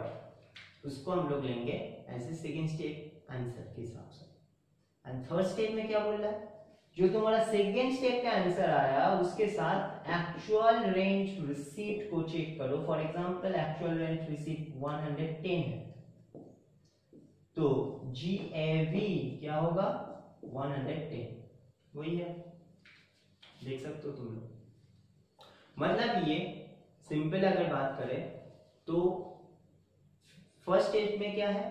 उसको हम लोग लेंगे ऐसे सेकंड स्टेप आंसर के हिसाब से। एंड थर्ड स्टेप में क्या बोल रहा है, जो तुम्हारा सेकंड स्टेप का आंसर आया उसके साथ एक्चुअल रेंट रिसीप्ट को चेक करो। For example actual rent receipt 110 है तो जीएवी क्या होगा 110, वही है, देख सकते हो तुम लोग। मतलब ये सिंपल अगर बात करें तो फर्स्ट स्टेप में क्या है,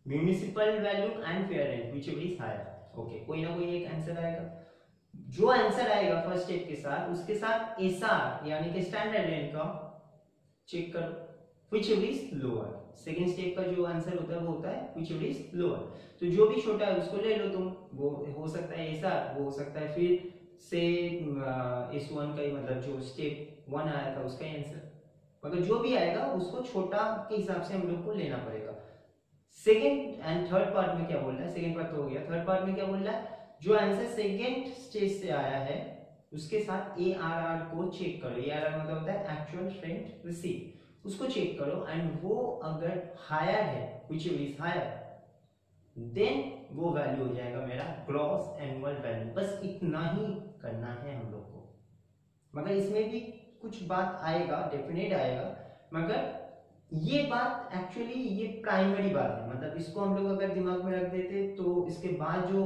municipal value and fair rent whichever is higher, okay, कोई ना कोई एक आंसर आएगा। जो आंसर आएगा फर्स्ट स्टेप के साथ उसके साथ एसआर यानी कि स्टैंडर्ड रेंट का चेक करो whichever is lower. Second step का जो आंसर होता है वो होता है व्हिचएवर इज लोअर, तो जो भी छोटा है उसको ले लो तुम, वो हो सकता है एसआर, वो हो सकता है फिर से S1 का ही, मतलब जो स्टेप 1 आया था उसका आंसर, मगर जो भी आएगा उसको छोटा के हिसाब से हम लोग को लेना पड़ेगा। सेकंड एंड थर्ड पार्ट में क्या बोल रहा है, सेकंड पार्ट तो हो गया, थर्ड पार्ट में क्या बोल रहा है, जो आंसर सेकंड स्टेज से आया है उसके साथ एआरआर को चेक करो। एआरआर मतलब होता है एक्चुअल रेंट रिसीव, उसको चेक करो एंड वो अगर हायर है व्हिचएवर इज हायर देन वो वैल्यू हो जाएगा मेरा ग्रॉस एनुअल वैल्यू। बस इतना ही करना है हम लोग को, मगर इसमें भी कुछ बात आएगा, डेफिनेट आएगा, मगर ये बात एक्चुअली ये प्राइमरी बात है, मतलब इसको हम लोग अगर दिमाग में रख देते तो इसके बाद जो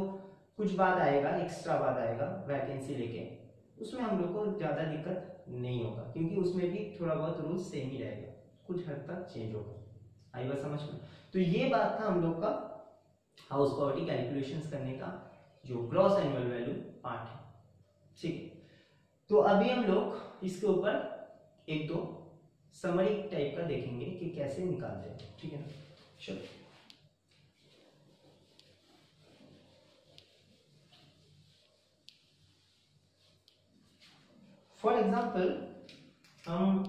कुछ बात आएगा, एक्स्ट्रा बात आएगा वैकेंसी लेके, उसमें हम लोग को ज्यादा दिक्कत नहीं होगा क्योंकि उसमें भी थोड़ा बहुत रूल सेम ही रहेगा, कुछ हद तक चेंज होगा। आई बात समझ में। तो ये बात था हम लोग का हाउस पावर्टी कैलकुलेशंस करने का जो ग्रॉस एनुअल वैल्यू पार्ट है, ठीक है। तो अभी हम लोग इसके ऊपर एक दो समरी टाइप का देखेंगे कि कैसे निकालते हैं, ठीक है ना। चलो फॉर एग्जांपल हम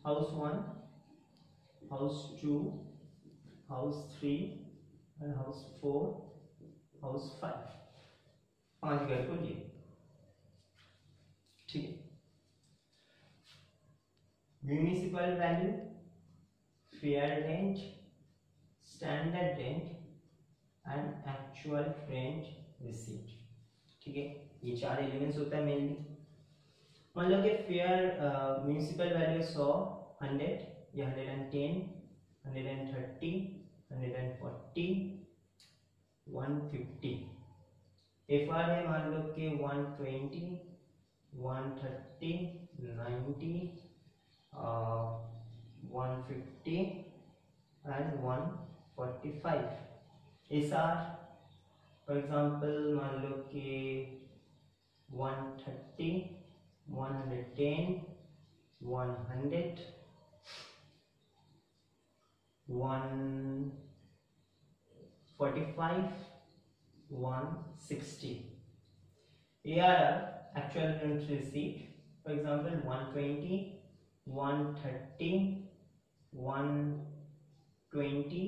house 1, house 2, house 3 and house 4, house 5, 5 घर को लिए। ठीक है। Municipal value, fair rent, standard rent and actual rent received. ठीक है, ये 4 एलिमेंट्स होता है मेनली। मान लो कि फेयर म्यूनिसिपल वैल्यू 100, 100 या 110, 130, 140, 150। एफआर है मान लो कि 120, 130, 90, 150 एंड 145। एसआर फॉर एग्जांपल मान लो कि 130, 110, 100, 145, 160. ARR, actual rent receipt, for example 120, 130, 120,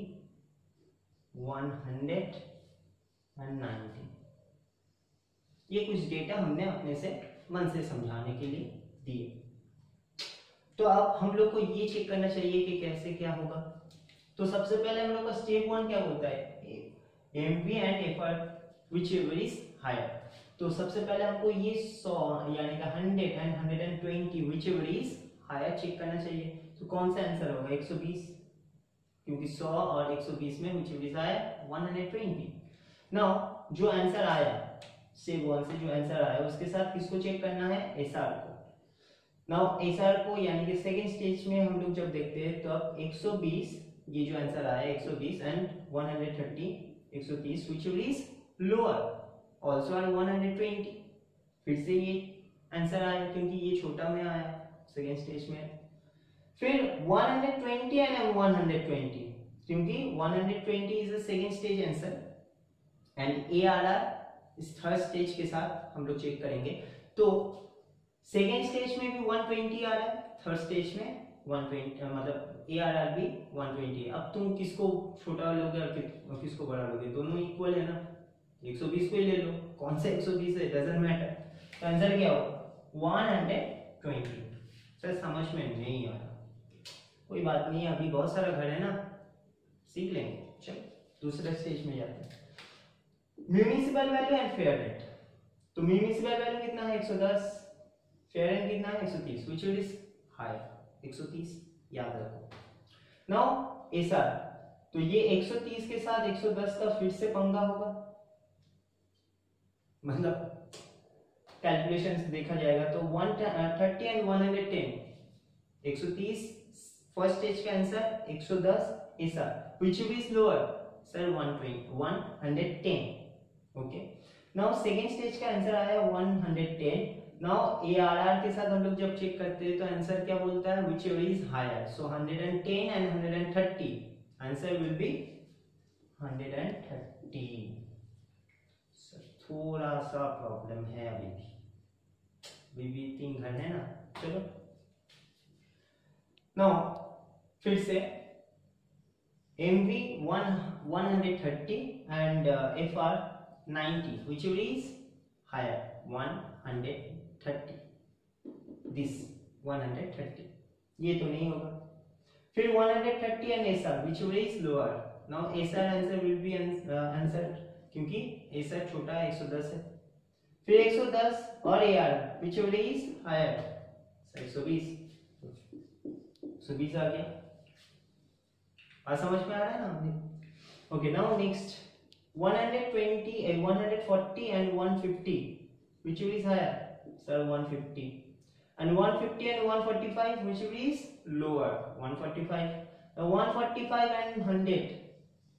100 and 90। ये कुछ डेटा हमने अपने से मन से समझाने के लिए दिए। तो अब हम लोग को ये चेक करना चाहिए कि कैसे क्या होगा। तो सबसे पहले हम लोग का स्टेप 1 क्या होता है, MV and FR whichever is higher. तो सबसे पहले हमको ये 100 यानी कि 100 and 120 whichever is higher check करना चाहिए। तो कौन सा आंसर होगा, 120, क्योंकि 100 और 120 में व्हिचएवर इज हायर, 120। नाउ जो आंसर आया स्टेप 1 से जो आंसर आया उसके साथ किसको चेक करना है, एसआर को। नाउ एसआर को यानी कि सेकंड स्टेज में हम लोग जब देखते हैं तो अब 120, ये जो आंसर आया 120 and 130, 130 whichever is lower also are 120। फिर से ये आंसर आया क्योंकि ये छोटा में आया सेकंड स्टेज में। फिर 120 एंड 120 क्योंकि 120 is the second stage answer and ARR इस थर्ड स्टेज के साथ हम लोग चेक करेंगे। तो सेकेंड स्टेज में भी 120 आ रहा है, थर्ड स्टेज में 120, मतलब एआरआर भी 120 है। अब तुम किसको छोटा लोगे और किसको बड़ा लोगे, दोनों इक्वल है ना, 120 को ही ले लो, कौन सा 120 है, डजंट मैटर। तो आंसर क्या होगा, 120। सर समझ में नहीं आ रहा, कोई बात नहीं, अभी बहुत सारा घर है ना, सीख लेंगे। चलो दूसरे स्टेज में जाते हैं, municipal value and fair rent. तो म्यूनिसिपल वैल्यू कितना है, 110, फेयर रेंट कितना है, 130, व्हिच इज हायर, 130 याद रखो। नाउ एसआर, तो ये 130 के साथ 110 का फिर से पंगा होगा, मतलब कैलकुलेशंस देखा जाएगा तो 130 एंड 110, 130 फर्स्ट स्टेज का answer, 110 SR, which is lower sir 120, 110। Okay, now second stage का आंसर आया 110। नाउ एआरआर के साथ हम लोग जब चेक करते हैं तो आंसर क्या बोलता है, which is higher. So 110 and 130, answer will be 130। Sir थोड़ा सा प्रॉब्लम है अभी भी 3 घर है ना। चलो नाउ फिर से MV 130 and FR 90, which is higher, 130, this 130, ये तो नहीं होगा। फिर 130 and SR, which is lower. Now SR answer will be answered क्योंकि SR छोटा है, 110 है। फिर 110 और AR, which is higher, 120, 120 आ गया। बात समझ में आ रहा है ना। Okay, now next 140 and 150, which is higher, sir 150, and 150 and 145, which is lower, 145. Now 145 and 100,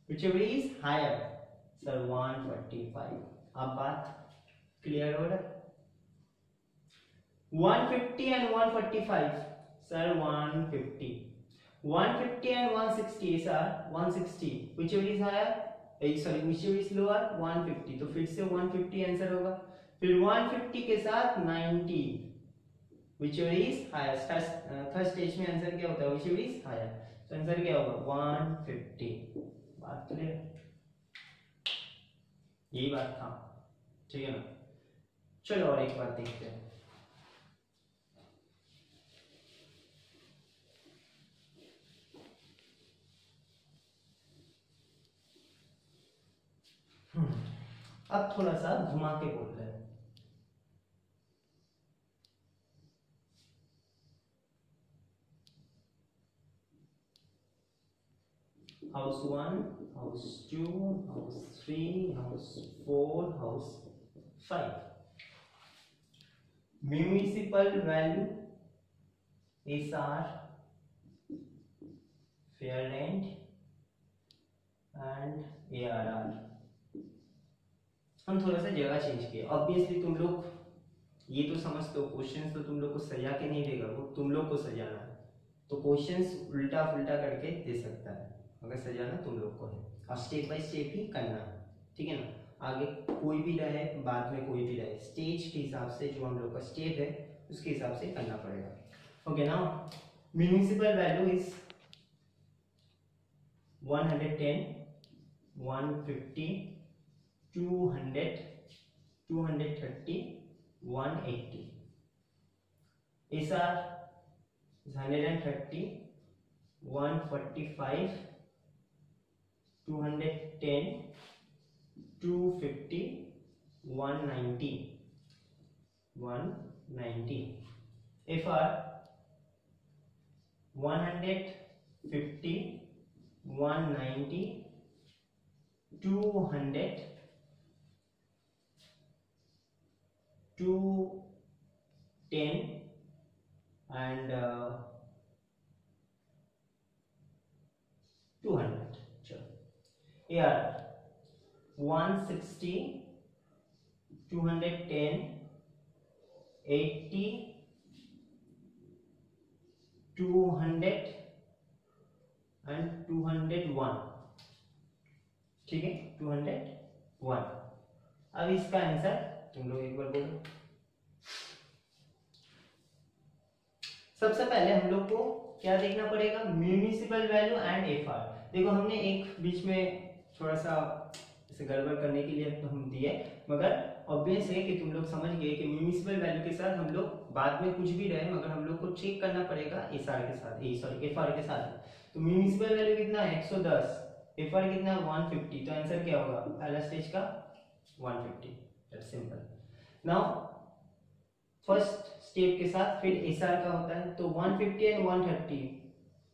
which is higher, sir 145। अब बात क्लियर हो रहा है। 150 and 145, sir 150, 150 and 160 sir 160, which is higher, sorry which is lower, 150। तो फिर से 150 answer होगा। फिर 150 के साथ 90, whichever is higher. Third stage में आंसर क्या होता है, whichever is higher. तो आंसर क्या होगा 150. बात क्लियर, यही बात था, ठीक है ना. चलो और एक बात देखते हैं. अब थोड़ा सा घुमा के बोल रहे हैं. House 1, house 2, house 3, house 4, house 5. Municipal value SR, fair rent and ARR. हम थोड़ा सा जगह चेंज किए. ऑब्वियसली तुम लोग ये तो समझते हो, क्वेश्चंस तो तुम लोग को सजा के नहीं देगा, वो तुम लोग को सजाना है. तो क्वेश्चंस उल्टा फुल्टा करके दे सकता है, अगर सजाना तुम लोग को है, और स्टेप बाय स्टेप ही करना है, ठीक है ना. आगे कोई भी रहे, बाद में कोई भी रहे, स्टेज के हिसाब से जो हम लोग का स्टेप है उसके हिसाब से करना पड़ेगा. Okay, now municipal value is 110, 150, 200, 230, 180. SR is 130, 145, 210, 250, 190, 190. FR 150, 190, 200, 210 and 200. चलो. AR 160, 210, 80, 200 and 201. ठीक है, 201. अब इसका आंसर तुम लोग एक बार बोलो. सबसे पहले हम लोग को क्या देखना पड़ेगा, म्यूनिसिपल वैल्यू एंड FR. देखो हमने एक बीच में थोड़ा सा इसे गड़बड़ करने के लिए तो हम दिए, मगर ऑब्वियस है कि तुम लोग समझ गए कि म्यूनिसिपल वैल्यू के साथ हम लोग बाद में कुछ भी रहे, मगर हम लोग को चेक करना पड़ेगा SR के साथ, FR के साथ. तो म्यूनिसिपल वैल्यू कितना है 110, FR कितना है 150. तो आंसर क्या होगा, पहला स्टेज का 150. That's simple. Now first step के साथ फिर SR का होता है, तो 150 and 130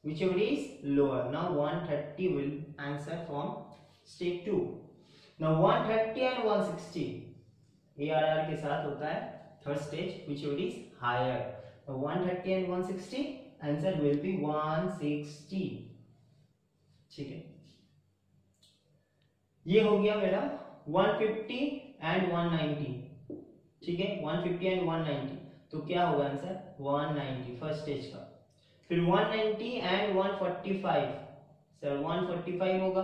whichever is lower. Now 130 will answer from step 2. Now 130 and 160 ARR के साथ होता है third stage whichever is higher. Now 130 and 160 answer will be 160. ठीक है, ये हो गया मेरा 150 एंड 190. ठीक है, 150 एंड 190. तो क्या होगा आंसर 190 फर्स्ट स्टेज का. फिर 190 एंड 145, सर 145 होगा.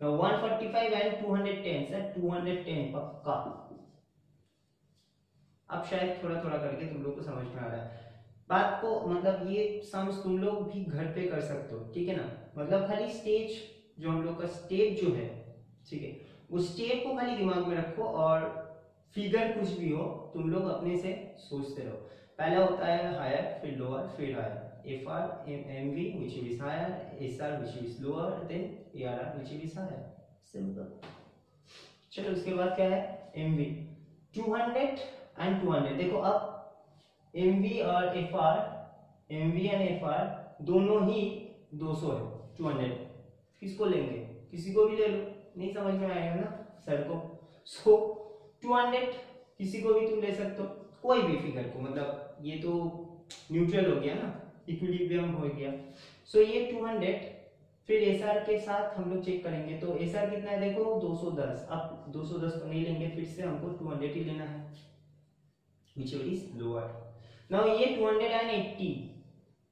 145 एंड 210, सर 210 पक्का. अब शायद थोड़ा थोड़ा करके तुम लोग को समझ में आ रहा है बात को, मतलब ये सम्स तुम लोग भी घर पे कर सकते हो, ठीक है ना. मतलब खाली स्टेज जो हम लोग का स्टेप जो है, ठीक है, उस स्टेप को खाली दिमाग में रखो, और फिगर कुछ भी हो तुम लोग अपने से सोचते रहो. पहला होता है हायर, फिर लोअर, फिर higher. FR MV which is higher, SR which is lower, then ARR which is higher. Simple. चलो उसके बाद क्या है MV 200 and 200. देखो अब MV और FR, MV and FR दोनों ही 200 है. 200 किसको लेंगे, किसी को भी ले लो, नहीं समझ में आएगा ना सर को. सो 200 किसी को भी तुम ले सकते हो, कोई भी फिगर को, मतलब ये तो न्यूट्रल हो गया ना, इक्विलिब्रियम हो गया. सो ये 200. फिर SR के साथ हम लोग चेक करेंगे, तो SR कितना है देखो 210. अब 210 तो नहीं लेंगे, फिर से हमको 200 ही लेना है whichever is lower. नाउ ये 280,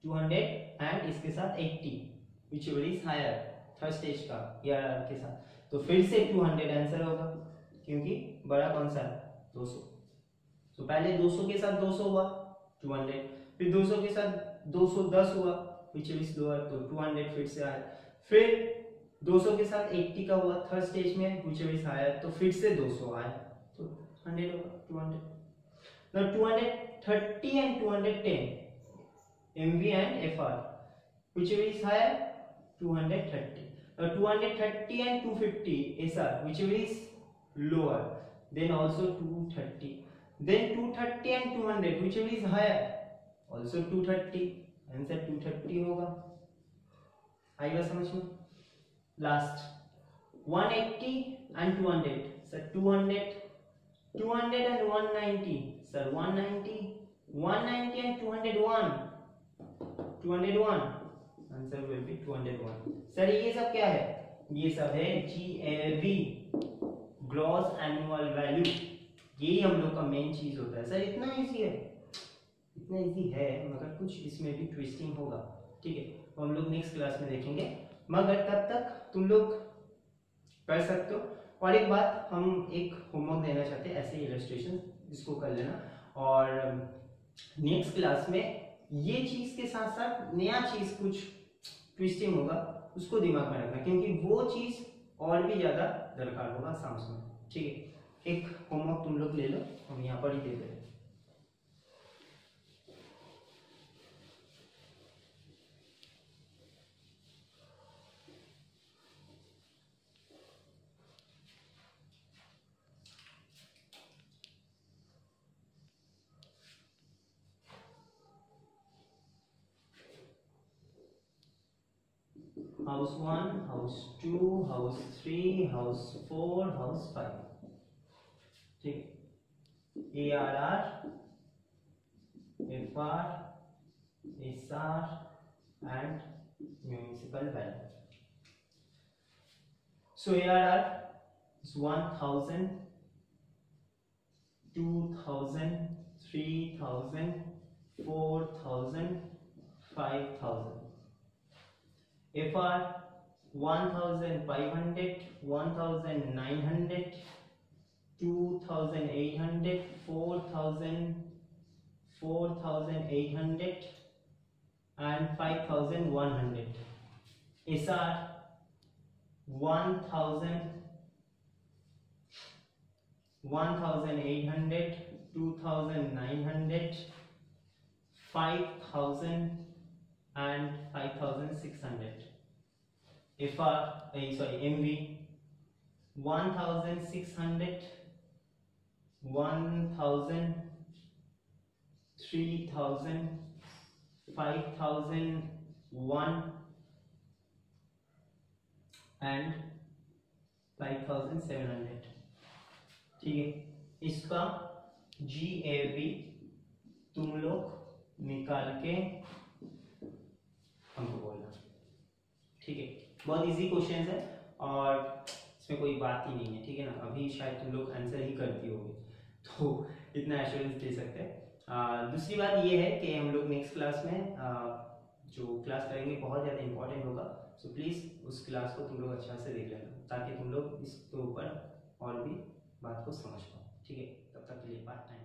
200 एंड इसके साथ 80 whichever is higher third stage का ARR के साथ. तो फिर से 200 आंसर होगा, क्योंकि बड़ा कौन सा है 200. तो पहले 200 के साथ 200 हुआ, 200। फिर 200 के साथ 210 हुआ विच इज लोअर, तो 200 फिर से आया। फिर 200 के साथ 80 का हुआ थर्ड स्टेज में विच इज हायर, तो फिर से 200 आया, तो 100 होगा 200। Now 230 and 210 MV and FR, whichever is higher, 230. Now 230 and 250 SR, whichever is lower, then also 230. Then 230 and 200, whichever is higher, also 230. Answer 230 होगा। आएगा समझ में? Last 180 and 200, sir 200, 200 and 190, sir 190, 190 and 201, 201, answer will B 201। Sir ये सब क्या है? ये सब है GAV, ग्रॉस एनुअल वैल्यू। यही हम लोग का मेन चीज होता है। सर इतना इजी है, इतना इजी है, मगर कुछ इसमें भी ट्विस्टिंग होगा, ठीक है, तो हम लोग नेक्स्ट क्लास में देखेंगे। मगर तब तक तुम लोग कर सकते हो। और एक बात, हम एक होमवर्क देना चाहते हैं, ऐसे इलस्ट्रेशन, इसको कर लेना, और नेक्स्ट क्लास में ये चीज के साथ साथ नया चीज कुछ ट्विस्टिंग होगा, उसको दिमाग में रखना, क्योंकि वो चीज और भी ज्यादा दरकार होगा साम्स में, ठीक है। एक होमवर्क तुम लोग ले लो, हम यहाँ पर ही दे दें। House 1, house 2, house 3, house 4, house 5, ठीक है। ARR, FR, SR and municipal value. So ARR is 1000, 2000, 3000, 4000, 5000. FR 1500, 1900, 2800, 4000, 4800 and 5100. SR 1000, 1800, 2900, 5000 and 5600. MV 1600, 1000, 3000, 5001 and 5700, ठीक है। इसका GAV तुम लोग निकाल के हमको बोलना, ठीक है। बहुत इजी क्वेश्चन है और इसमें कोई बात ही नहीं है, ठीक है ना। अभी शायद तुम लोग आंसर ही करती होगी, तो इतना एश्योरेंस दे सकते हैं। दूसरी बात ये है कि हम लोग नेक्स्ट क्लास में जो क्लास करेंगे बहुत ज़्यादा इंपॉर्टेंट होगा, सो प्लीज़ उस क्लास को तुम लोग अच्छा से देख लेना, ताकि तुम लोग इसके ऊपर और भी बात को समझ पाओ, ठीक है। तब तक के लिए बाय।